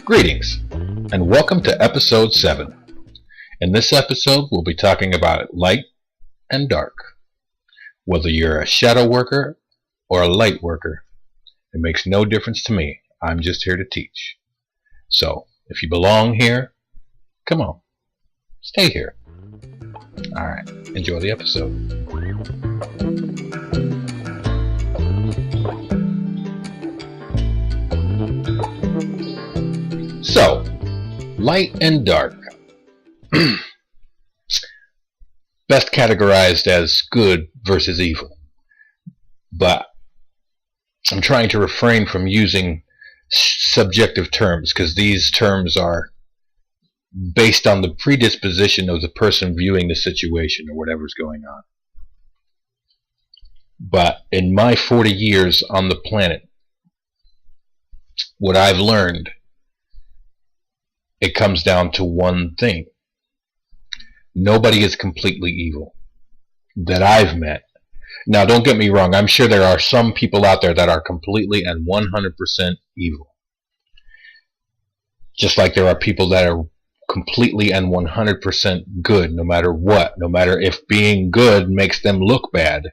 Greetings, and welcome to episode 7. In this episode, we'll be talking about light and dark. Whether you're a shadow worker or a light worker, it makes no difference to me. I'm just here to teach. So, if you belong here, come on, stay here. Alright, enjoy the episode. So, light and dark. Best categorized as good versus evil. But I'm trying to refrain from using subjective terms because these terms are based on the predisposition of the person viewing the situation or whatever's going on. But in my 40 years on the planet, what I've learned, it comes down to one thing. Nobody is completely evil that I've met. Now, don't get me wrong. I'm sure there are some people out there that are completely and 100% evil. Just like there are people that are completely and 100% good, no matter what. No matter if being good makes them look bad,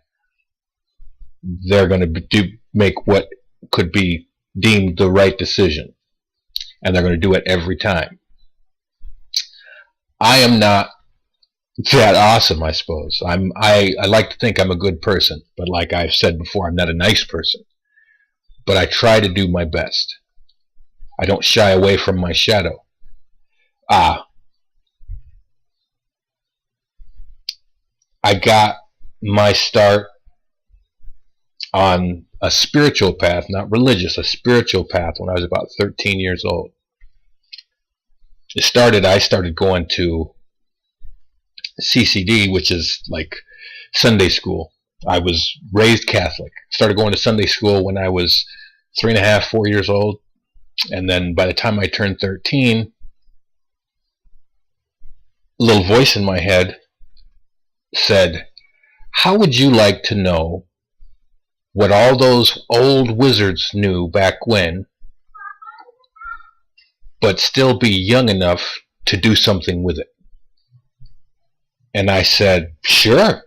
they're going to make what could be deemed the right decision. And they're going to do it every time. I am not that awesome, I suppose. I like to think I'm a good person, but like I've said before, I'm not a nice person. But I try to do my best. I don't shy away from my shadow. I got my start on a spiritual path, not religious, a spiritual path when I was about 13 years old. I started going to CCD, which is like Sunday school. I was raised Catholic. Started going to Sunday school when I was 3.5, 4 years old. And then by the time I turned 13, a little voice in my head said, how would you like to know what all those old wizards knew back when, but still be young enough to do something with it? And I said, sure.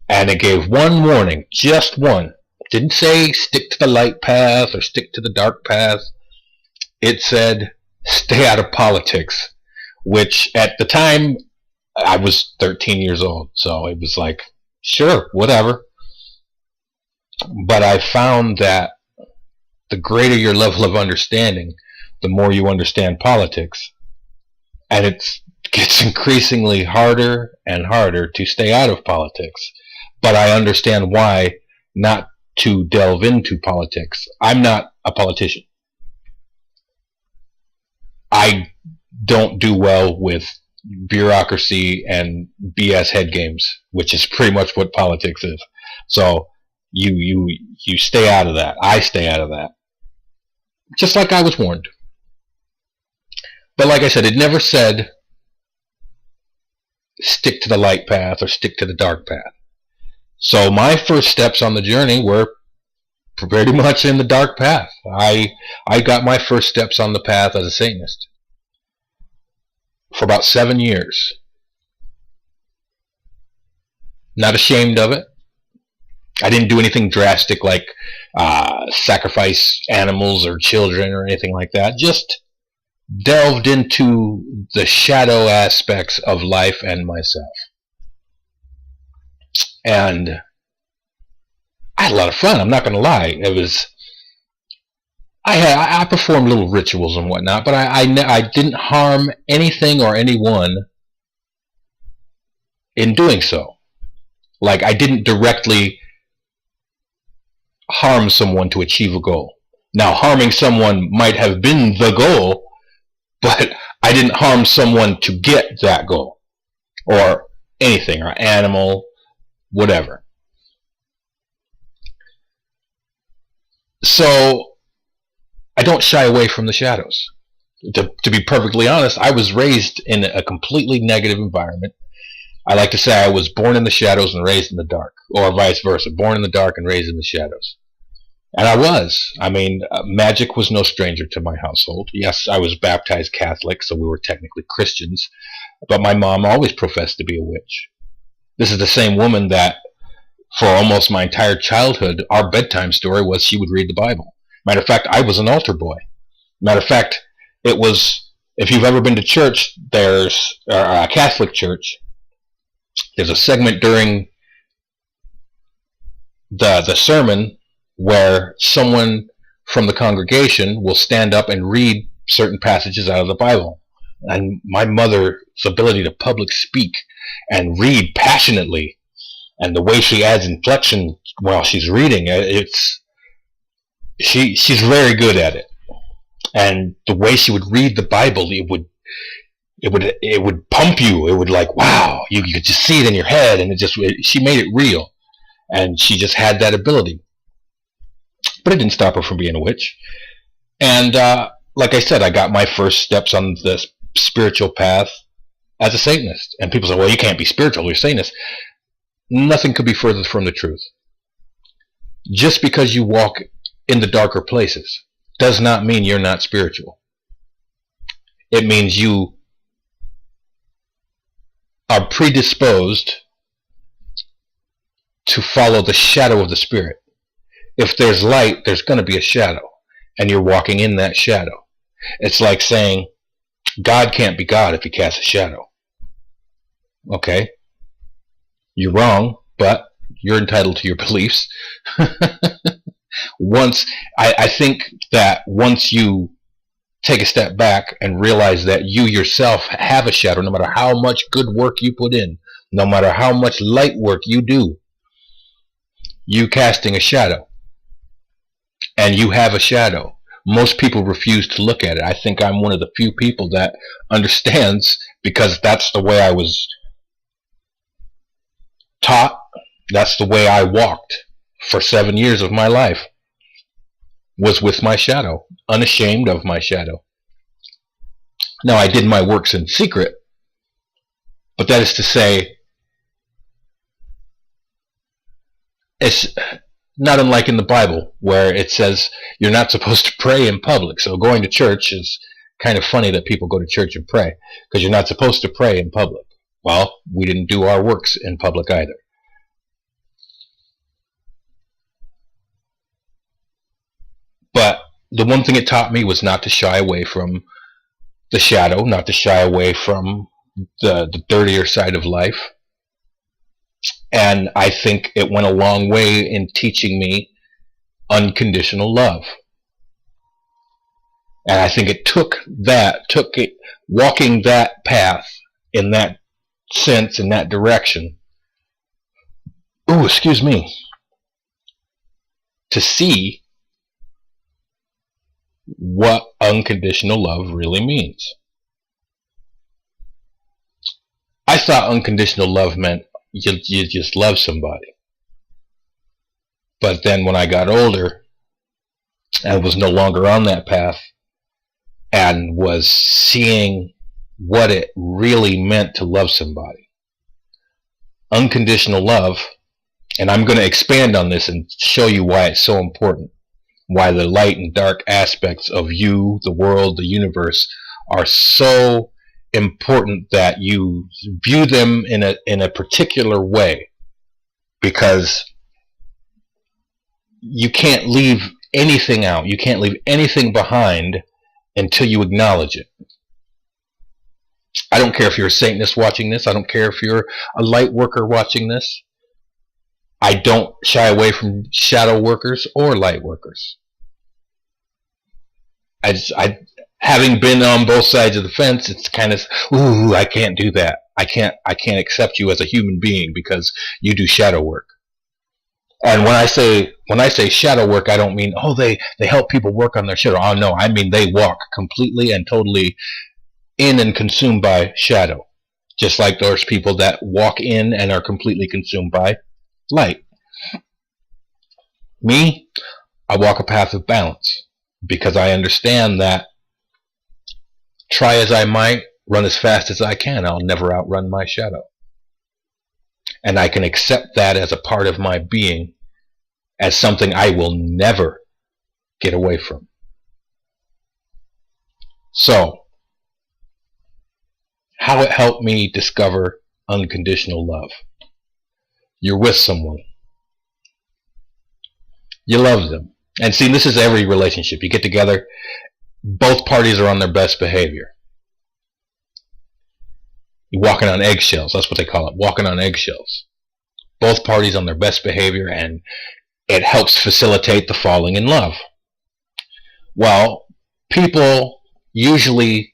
And it gave one warning, just one. It didn't say stick to the light path or stick to the dark path. It said stay out of politics, which at the time I was 13 years old. So it was like, sure, whatever. But I found that the greater your level of understanding, the more you understand politics. And it gets increasingly harder and harder to stay out of politics. But I understand why not to delve into politics. I'm not a politician. I don't do well with bureaucracy and BS head games, which is pretty much what politics is. So you stay out of that. I stay out of that. Just like I was warned. But like I said, it never said stick to the light path or stick to the dark path. So my first steps on the journey were pretty much in the dark path. I got my first steps on the path as a Satanist for about 7 years. Not ashamed of it. I didn't do anything drastic like sacrifice animals or children or anything like that. Just delved into the shadow aspects of life and myself. And I had a lot of fun, I'm not going to lie. I performed little rituals and whatnot, but I didn't harm anything or anyone in doing so. Like, I didn't directly harm someone to achieve a goal. Now, harming someone might have been the goal, but I didn't harm someone to get that goal, or anything, or animal, whatever. So, I don't shy away from the shadows. To be perfectly honest, I was raised in a completely negative environment. I like to say I was born in the shadows and raised in the dark, or vice versa, born in the dark and raised in the shadows. And I was. I mean, magic was no stranger to my household. Yes, I was baptized Catholic, so we were technically Christians. But my mom always professed to be a witch. This is the same woman that, for almost my entire childhood, our bedtime story was she would read the Bible. Matter of fact, I was an altar boy. Matter of fact, it was, if you've ever been to church, there's a Catholic church, there's a segment during the sermon where someone from the congregation will stand up and read certain passages out of the Bible. And my mother's ability to public speak and read passionately, and the way she adds inflection while she's reading, she's very good at it. And the way she would read the Bible, it would pump you. It would, like, wow, you could just see it in your head, and she made it real. And she just had that ability. But it didn't stop her from being a witch. And like I said, I got my first steps on the spiritual path as a Satanist. And people say, well, you can't be spiritual, you're a Satanist. Nothing could be further from the truth. Just because you walk in the darker places does not mean you're not spiritual. It means you are predisposed to follow the shadow of the Spirit. If there's light, there's going to be a shadow, and you're walking in that shadow. It's like saying, God can't be God if he casts a shadow. Okay? You're wrong, but you're entitled to your beliefs. I think that once you take a step back and realize that you yourself have a shadow, no matter how much good work you put in, no matter how much light work you do, you casting a shadow. And you have a shadow. Most people refuse to look at it. I think I'm one of the few people that understands, because that's the way I was taught. That's the way I walked for 7 years of my life, was with my shadow, unashamed of my shadow. Now, I did my works in secret, but that is to say, it's not unlike in the Bible, where it says you're not supposed to pray in public. So going to church is kind of funny that people go to church and pray, because you're not supposed to pray in public. Well, we didn't do our works in public either. But the one thing it taught me was not to shy away from the shadow, not to shy away from the dirtier side of life. And I think it went a long way in teaching me unconditional love. And I think it took walking that path in that sense, in that direction, to see what unconditional love really means. I thought unconditional love meant you just love somebody. But then when I got older and was no longer on that path and was seeing what it really meant to love somebody, unconditional love, and I'm going to expand on this and show you why it's so important, why the light and dark aspects of you, the world, the universe are so important that you view them in a particular way, because you can't leave anything out. You can't leave anything behind until you acknowledge it. I don't care if you're a Satanist watching this. I don't care if you're a light worker watching this. I don't shy away from shadow workers or light workers. Having been on both sides of the fence, it's kind of, I can't do that. I can't accept you as a human being because you do shadow work. And when I say shadow work, I don't mean, they help people work on their shadow. Oh no, I mean they walk completely and totally in and consumed by shadow. Just like those people that walk in and are completely consumed by light. Me, I walk a path of balance, because I understand that try as I might, run as fast as I can, I'll never outrun my shadow. And I can accept that as a part of my being, as something I will never, get away from. So, how it helped me discover unconditional love. You're with someone. You love them. And see, this is every relationship. You get together, both parties are on their best behavior. You're walking on eggshells. That's what they call it, walking on eggshells. Both parties on their best behavior, and it helps facilitate the falling in love. Well, people usually,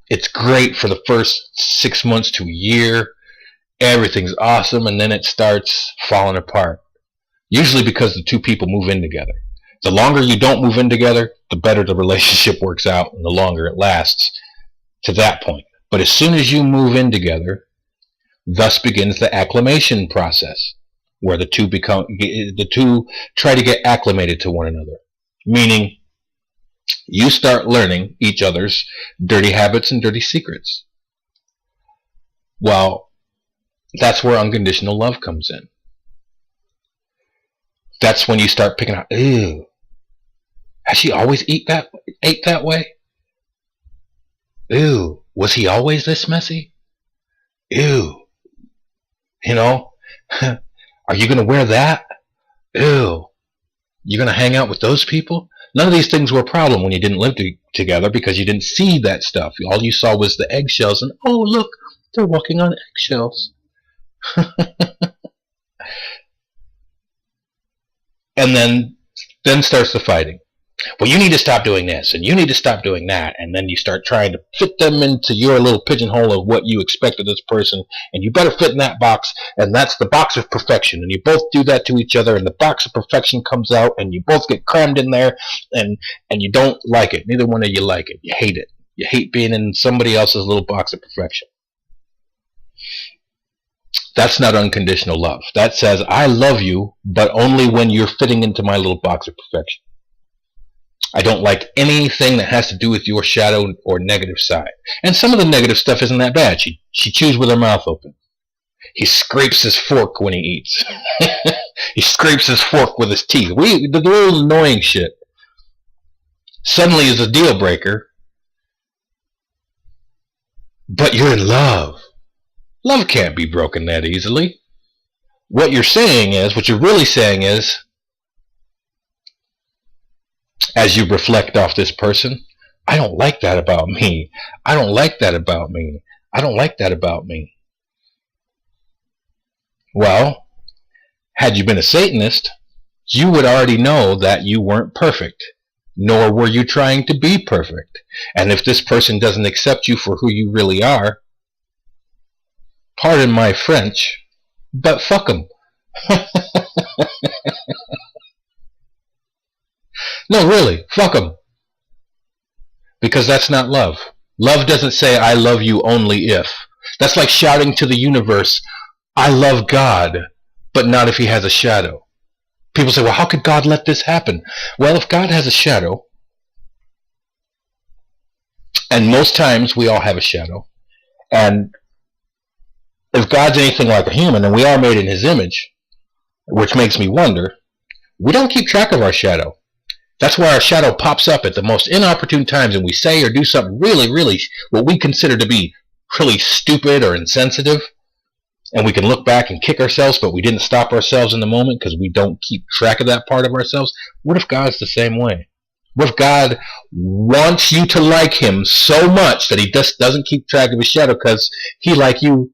it's great for the first 6 months to a year. Everything's awesome, and then it starts falling apart. Usually because the two people move in together. The longer you don't move in together, the better the relationship works out, and the longer it lasts to that point. But as soon as you move in together, thus begins the acclimation process, where the two try to get acclimated to one another. Meaning, you start learning each other's dirty habits and dirty secrets. Well, that's where unconditional love comes in. That's when you start picking out, ew, has she always ate that way? Ew, was he always this messy? Ew, are you going to wear that? Ew, you going to hang out with those people? None of these things were a problem when you didn't live together, because you didn't see that stuff. All you saw was the eggshells, and oh, look, they're walking on eggshells. And then starts the fighting. Well, you need to stop doing this, and you need to stop doing that. And then you start trying to fit them into your little pigeonhole of what you expect of this person, and you better fit in that box, and that's the box of perfection. And you both do that to each other, and the box of perfection comes out, and you both get crammed in there, and you don't like it. Neither one of you like it. You hate it. You hate being in somebody else's little box of perfection. That's not unconditional love. That says, I love you, but only when you're fitting into my little box of perfection. I don't like anything that has to do with your shadow or negative side. And some of the negative stuff isn't that bad. She chews with her mouth open. He scrapes his fork when he eats. He scrapes his fork with his teeth. The little annoying shit suddenly is a deal breaker. But you're in love. Love can't be broken that easily. What you're really saying is, as you reflect off this person, I don't like that about me. I don't like that about me. I don't like that about me. Well, had you been a Satanist, you would already know that you weren't perfect, nor were you trying to be perfect. And if this person doesn't accept you for who you really are, pardon my French, but fuck them. No, really, fuck them. Because that's not love. Love doesn't say, I love you only if. That's like shouting to the universe, I love God, but not if he has a shadow. People say, well, how could God let this happen? Well, if God has a shadow, and most times we all have a shadow, and if God's anything like a human, and we are made in his image, which makes me wonder, we don't keep track of our shadow. That's why our shadow pops up at the most inopportune times, and we say or do something really, really, what we consider to be really stupid or insensitive, and we can look back and kick ourselves, but we didn't stop ourselves in the moment because we don't keep track of that part of ourselves. What if God's the same way? What if God wants you to like him so much that he just doesn't keep track of his shadow because he, like you,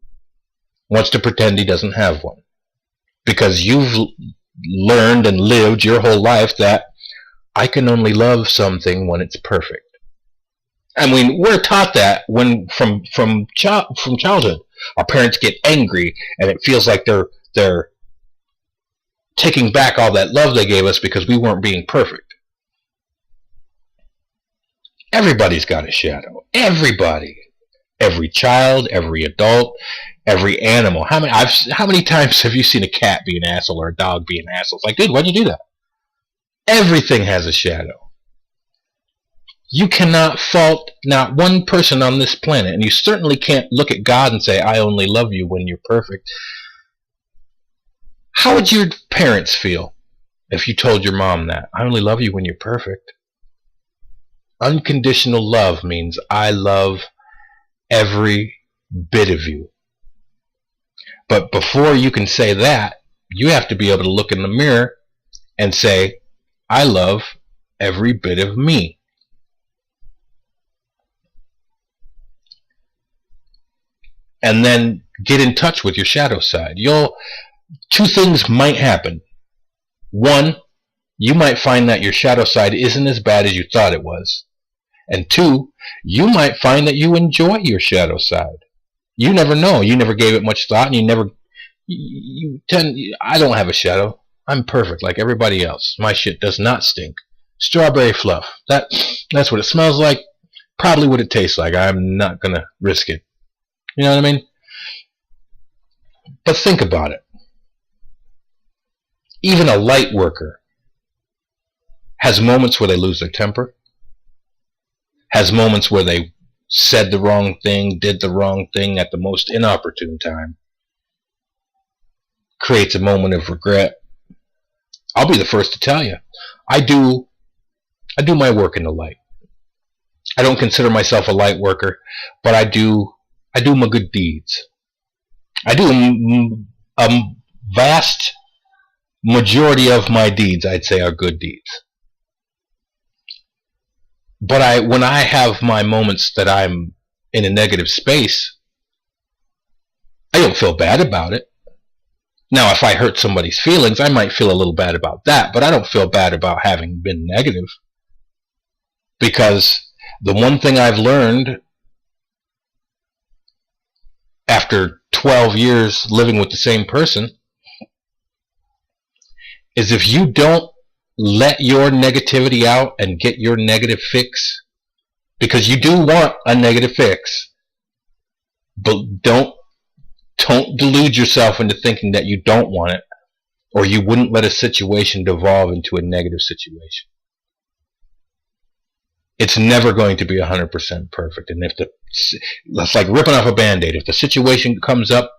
wants to pretend he doesn't have one? Because you've learned and lived your whole life that I can only love something when it's perfect. I mean, we're taught that from childhood. Our parents get angry, and it feels like they're taking back all that love they gave us because we weren't being perfect. Everybody's got a shadow. Everybody. Every child, every adult, every animal. How many times have you seen a cat be an asshole or a dog be an asshole? It's like, dude, why'd you do that? Everything has a shadow. You cannot fault not one person on this planet, and you certainly can't look at God and say, I only love you when you're perfect. How would your parents feel if you told your mom that? I only love you when you're perfect. Unconditional love means I love every bit of you. But before you can say that, you have to be able to look in the mirror and say, I love every bit of me. And then get in touch with your shadow side. Two things might happen. One, you might find that your shadow side isn't as bad as you thought it was. And two, you might find that you enjoy your shadow side. You never know. You never gave it much thought, and I don't have a shadow. I'm perfect like everybody else. My shit does not stink. Strawberry fluff. That's what it smells like. Probably what it tastes like. I'm not gonna risk it. You know what I mean? But think about it. Even a light worker has moments where they lose their temper, has moments where they said the wrong thing, did the wrong thing at the most inopportune time, creates a moment of regret. I'll be the first to tell you, I do my work in the light. I don't consider myself a light worker, but I do my good deeds. I do a vast majority of my deeds, I'd say, are good deeds. But when I have my moments that I'm in a negative space, I don't feel bad about it. Now, if I hurt somebody's feelings, I might feel a little bad about that, but I don't feel bad about having been negative. Because the one thing I've learned after 12 years living with the same person is if you don't let your negativity out and get your negative fix, because you do want a negative fix, but don't delude yourself into thinking that you don't want it, or you wouldn't let a situation devolve into a negative situation. It's never going to be 100% perfect. And that's like ripping off a Band-Aid. If the situation comes up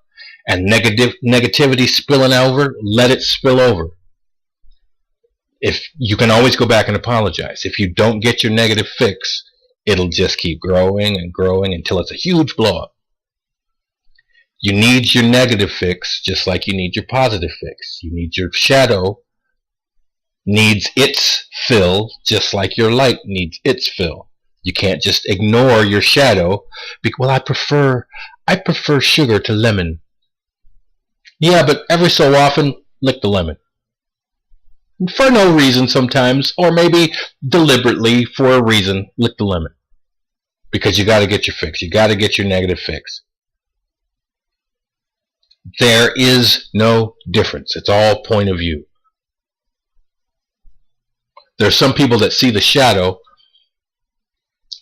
and negativity spilling over, let it spill over. If you can always go back and apologize. If you don't get your negative fix, it'll just keep growing and growing until it's a huge blow up. You need your negative fix just like you need your positive fix. You need your shadow needs its fill just like your light needs its fill. You can't just ignore your shadow because, well, I prefer sugar to lemon. Yeah, but every so often, lick the lemon. For no reason sometimes, or maybe deliberately for a reason, lick the lemon. Because you got to get your fix. You got to get your negative fix. There is no difference. It's all point of view. There are some people that see the shadow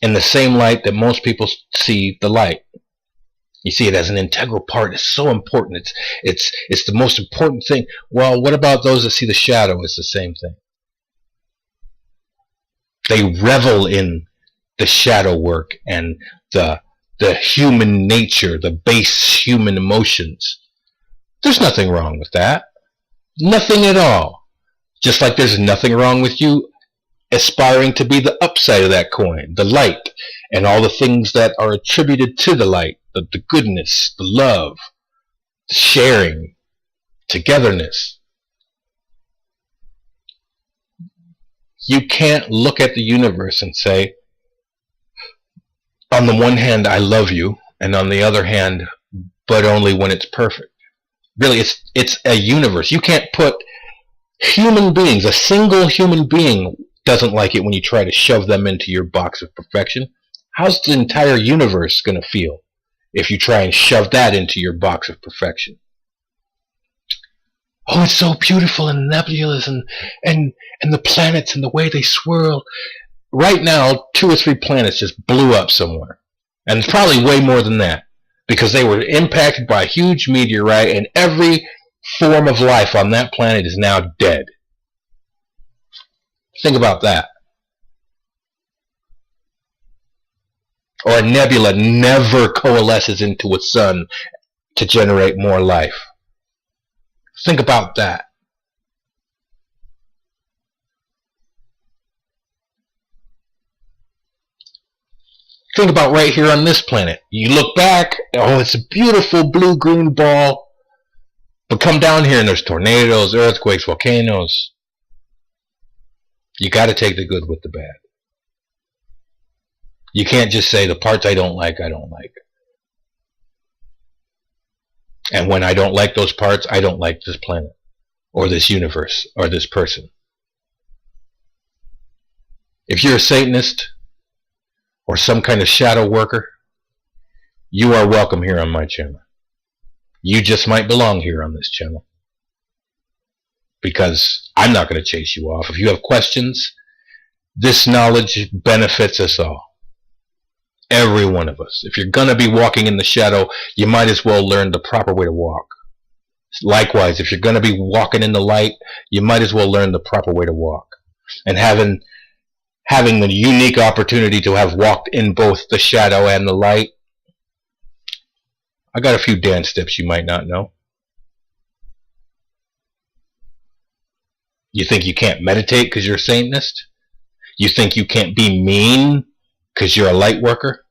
in the same light that most people see the light. You see it as an integral part. It's so important. It's the most important thing. Well, what about those that see the shadow as the same thing? They revel in the shadow work and the human nature, the base human emotions. There's nothing wrong with that. Nothing at all. Just like there's nothing wrong with you aspiring to be the upside of that coin, the light, and all the things that are attributed to the light, the goodness, the love, the sharing, togetherness. You can't look at the universe and say, on the one hand, I love you, and on the other hand, but only when it's perfect. Really, it's a universe. You can't put human beings, a single human being doesn't like it when you try to shove them into your box of perfection. How's the entire universe going to feel if you try and shove that into your box of perfection? Oh, it's so beautiful and nebulous and the planets and the way they swirl. Right now, 2 or 3 planets just blew up somewhere. And it's probably way more than that, because they were impacted by a huge meteorite, and every form of life on that planet is now dead. Think about that. Or a nebula never coalesces into a sun to generate more life. Think about that. Think about right here on this planet. You look back, oh, it's a beautiful blue-green ball. But come down here and there's tornadoes, earthquakes, volcanoes. You got to take the good with the bad. You can't just say the parts I don't like, I don't like. And when I don't like those parts, I don't like this planet, or this universe, or this person. If you're a Satanist, or some kind of shadow worker, you are welcome here on my channel. You just might belong here on this channel. Because I'm not going to chase you off. If you have questions, this knowledge benefits us all. Every one of us. If you're going to be walking in the shadow, you might as well learn the proper way to walk. Likewise, if you're going to be walking in the light, you might as well learn the proper way to walk. And having the unique opportunity to have walked in both the shadow and the light, I got a few dance steps you might not know. You think you can't meditate because you're a Satanist? You think you can't be mean because you're a light worker?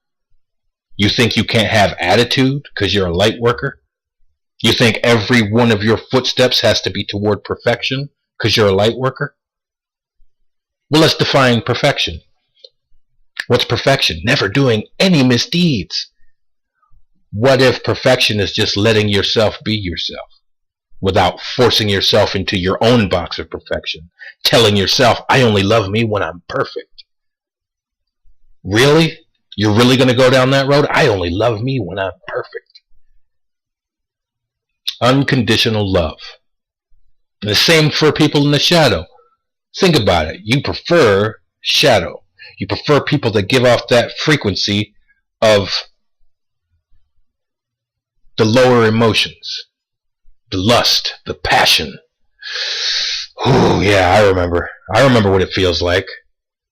You think you can't have attitude because you're a light worker? You think every one of your footsteps has to be toward perfection because you're a light worker? Well, let's define perfection. What's perfection? Never doing any misdeeds. What if perfection is just letting yourself be yourself without forcing yourself into your own box of perfection, telling yourself, I only love me when I'm perfect? Really? You're really going to go down that road? I only love me when I'm perfect. Unconditional love. And the same for people in the shadow. Think about it. You prefer shadow. You prefer people that give off that frequency of the lower emotions, the lust, the passion. Oh yeah, I remember. I remember what it feels like.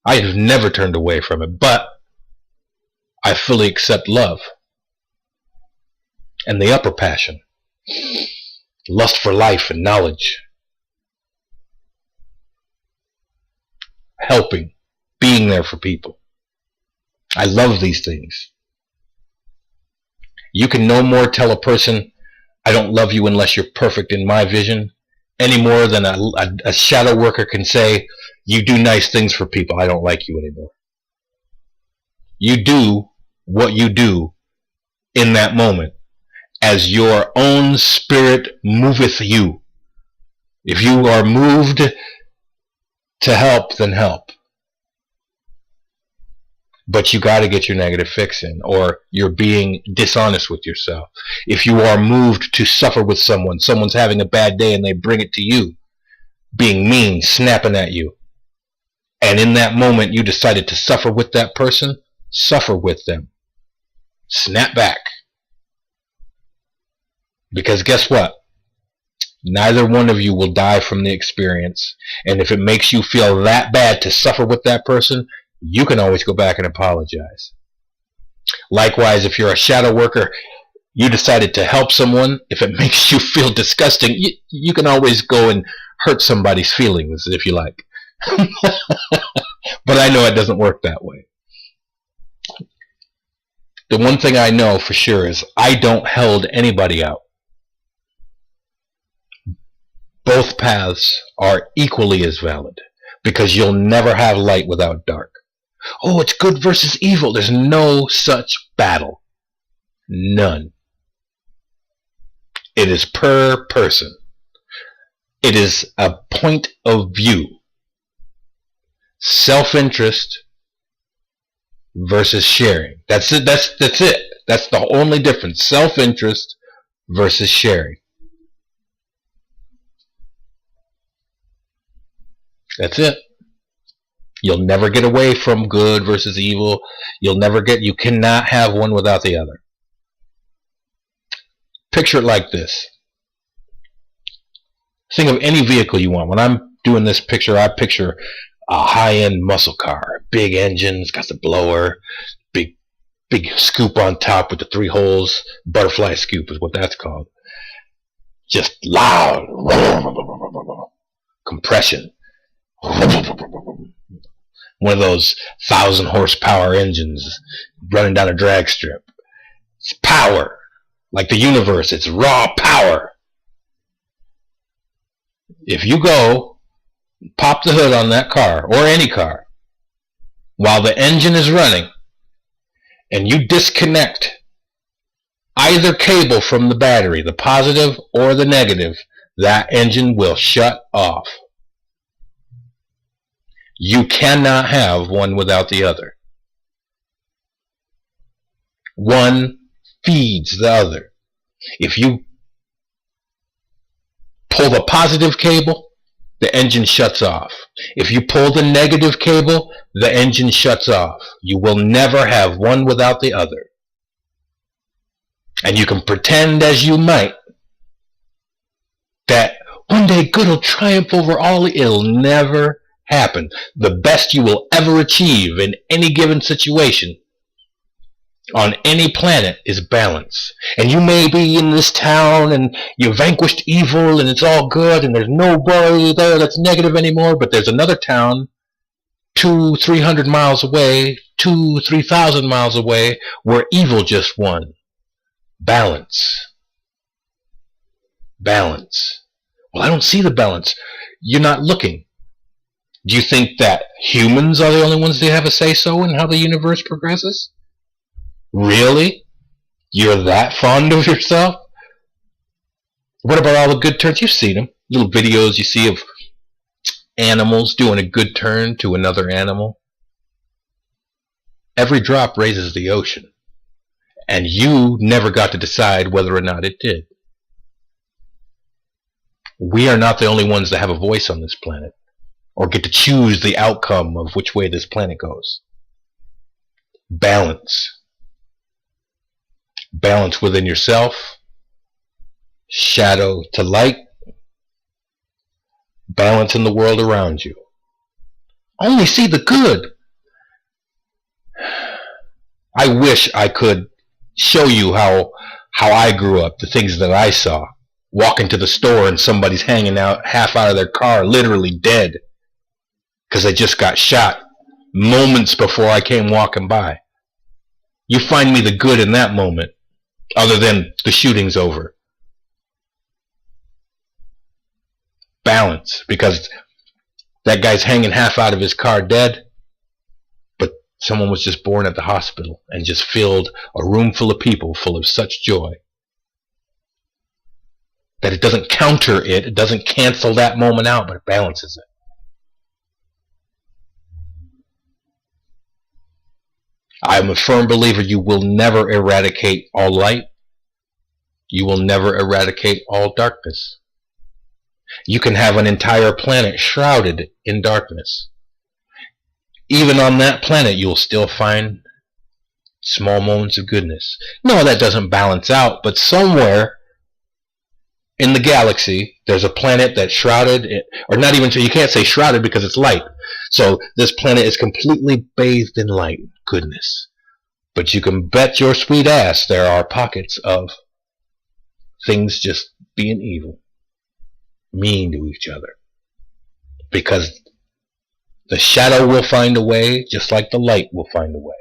I have never turned away from it, but I fully accept love and the upper passion, lust for life and knowledge, helping, being there for people. I love these things. You can no more tell a person, I don't love you unless you're perfect in my vision, any more than a shadow worker can say, you do nice things for people, I don't like you anymore. You do what you do in that moment as your own spirit moveth you. If you are moved to help, then help. But you got to get your negative fix in, or you're being dishonest with yourself. If you are moved to suffer with someone, someone's having a bad day and they bring it to you, being mean, snapping at you, and in that moment you decided to suffer with that person, suffer with them. Snap back. Because guess what? Neither one of you will die from the experience. And if it makes you feel that bad to suffer with that person, you can always go back and apologize. Likewise, if you're a shadow worker, you decided to help someone. If it makes you feel disgusting, you can always go and hurt somebody's feelings if you like. But I know it doesn't work that way. The one thing I know for sure is I don't hold anybody out. Both paths are equally as valid, because you'll never have light without dark. Oh, it's good versus evil. There's no such battle. None. It is per person. It is a point of view. Self-interest versus sharing. That's it. That's it. That's the only difference. Self-interest versus sharing. That's it. You'll never get away from good versus evil. You cannot have one without the other. Picture it like this. Think of any vehicle you want. When I'm doing this picture, I picture a high-end muscle car, big engines, got the blower, big scoop on top with the 3 holes. Butterfly scoop is what that's called. Just loud. Compression. One of those 1,000 horsepower engines running down a drag strip. It's power. Like the universe, it's raw power. If you go, pop the hood on that car, or any car, while the engine is running, and you disconnect either cable from the battery, the positive or the negative, that engine will shut off. You cannot have one without the other. One feeds the other. If you pull the positive cable, the engine shuts off. If you pull the negative cable, the engine shuts off. You will never have one without the other. And you can pretend as you might that one day good will triumph over all. It'll never happen. The best you will ever achieve in any given situation on any planet is balance. And you may be in this town and you vanquished evil and it's all good and there's nobody there that's negative anymore, but there's another town 200-300 miles away, 2,000-3,000 miles away, where evil just won. Balance. Balance. Well, I don't see the balance. You're not looking. Do you think that humans are the only ones that have a say-so in how the universe progresses? Really? You're that fond of yourself? What about all the good turns? You've seen them. Little videos you see of animals doing a good turn to another animal. Every drop raises the ocean. And you never got to decide whether or not it did. We are not the only ones that have a voice on this planet, or get to choose the outcome of which way this planet goes. Balance. Balance within yourself. Shadow to light. Balance in the world around you. Only see the good. I wish I could show you how I grew up, the things that I saw. Walk into the store and somebody's hanging out half out of their car, literally dead, because they just got shot moments before I came walking by. You find me the good in that moment, other than the shooting's over. Balance, because that guy's hanging half out of his car dead, but someone was just born at the hospital and just filled a room full of people full of such joy that it doesn't counter it, it doesn't cancel that moment out, but it balances it. I'm a firm believer you will never eradicate all light. You will never eradicate all darkness. You can have an entire planet shrouded in darkness. Even on that planet, you'll still find small moments of goodness. No, that doesn't balance out, but somewhere in the galaxy, there's a planet that's shrouded, or not even, you can't say shrouded because it's light. So this planet is completely bathed in light, goodness. But you can bet your sweet ass there are pockets of things just being evil, mean to each other. Because the shadow will find a way, just like the light will find a way.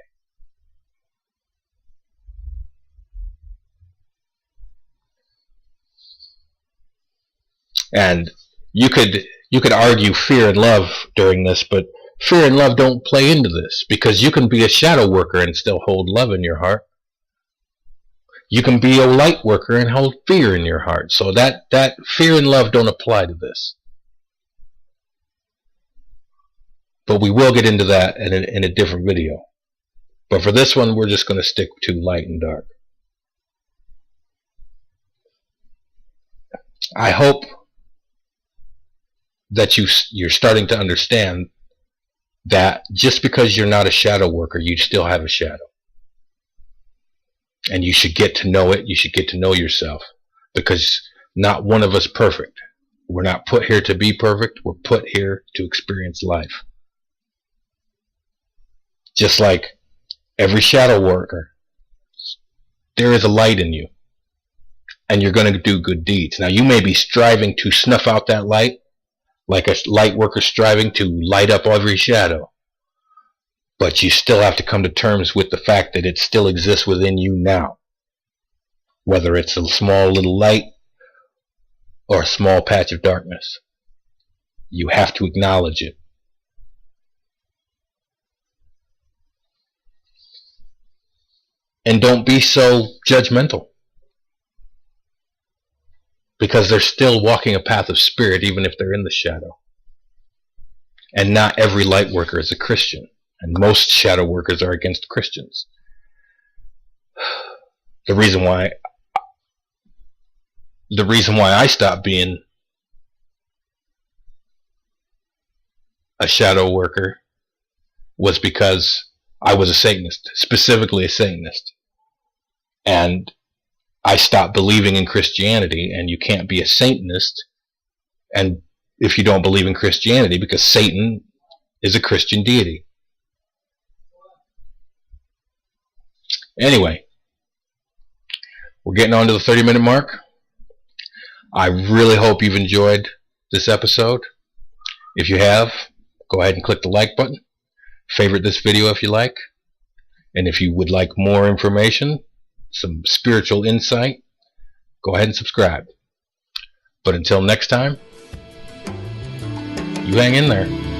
And you could argue fear and love during this, but fear and love don't play into this, because you can be a shadow worker and still hold love in your heart. You can be a light worker and hold fear in your heart. So that fear and love don't apply to this. But we will get into that in a different video. But for this one, we're just going to stick to light and dark. I hope that you're starting to understand that just because you're not a shadow worker, you still have a shadow. And you should get to know it. You should get to know yourself. Because not one of us perfect. We're not put here to be perfect. We're put here to experience life. Just like every shadow worker, there is a light in you. And you're going to do good deeds. Now you may be striving to snuff out that light, like a light worker striving to light up every shadow. But you still have to come to terms with the fact that it still exists within you now. Whether it's a small little light or a small patch of darkness. You have to acknowledge it. And don't be so judgmental. Because they're still walking a path of spirit even if they're in the shadow. And not every light worker is a Christian. And most shadow workers are against Christians. The reason why I stopped being a shadow worker was because I was a Satanist, specifically a Satanist. And I stopped believing in Christianity, and you can't be a Satanist and if you don't believe in Christianity, because Satan is a Christian deity. Anyway, we're getting on to the 30-minute mark. I really hope you've enjoyed this episode. If you have, go ahead and click the like button. Favorite this video if you like. And if you would like more information, some spiritual insight, go ahead and subscribe. But until next time, you hang in there.